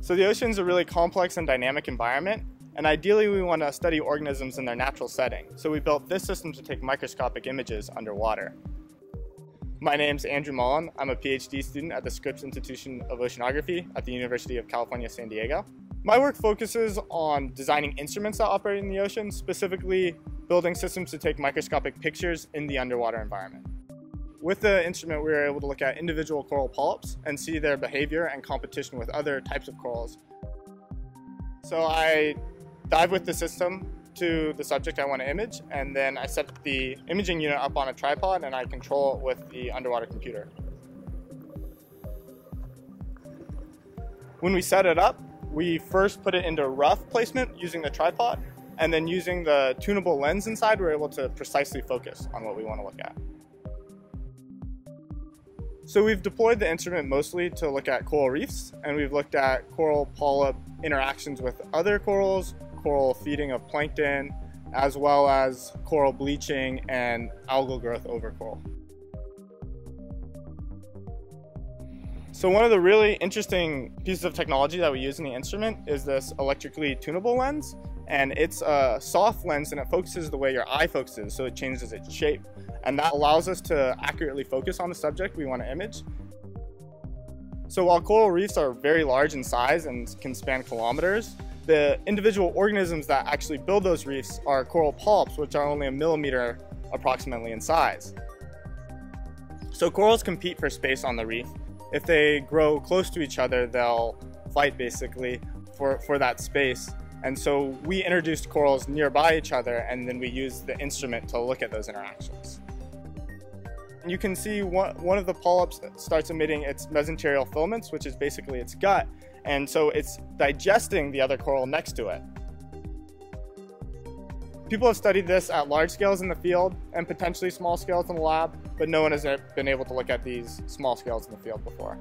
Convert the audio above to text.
So the ocean is a really complex and dynamic environment, and ideally we want to study organisms in their natural setting. So we built this system to take microscopic images underwater. My name's Andrew Mullen. I'm a PhD student at the Scripps Institution of Oceanography at the University of California, San Diego. My work focuses on designing instruments that operate in the ocean, specifically building systems to take microscopic pictures in the underwater environment. With the instrument, we were able to look at individual coral polyps and see their behavior and competition with other types of corals. So I dive with the system to the subject I want to image, and then I set the imaging unit up on a tripod and I control it with the underwater computer. When we set it up, we first put it into rough placement using the tripod, and then using the tunable lens inside, we're able to precisely focus on what we want to look at. So we've deployed the instrument mostly to look at coral reefs, and we've looked at coral polyp interactions with other corals, coral feeding of plankton, as well as coral bleaching and algal growth over coral. So one of the really interesting pieces of technology that we use in the instrument is this electrically tunable lens, and it's a soft lens and it focuses the way your eye focuses, so it changes its shape. And that allows us to accurately focus on the subject we want to image. So while coral reefs are very large in size and can span kilometers, the individual organisms that actually build those reefs are coral polyps, which are only a millimeter approximately in size. So corals compete for space on the reef. If they grow close to each other, they'll fight basically for that space. And so we introduced corals nearby each other, and then we used the instrument to look at those interactions. And you can see one of the polyps starts emitting its mesenterial filaments, which is basically its gut. And so it's digesting the other coral next to it. People have studied this at large scales in the field and potentially small scales in the lab, but no one has been able to look at these small scales in the field before.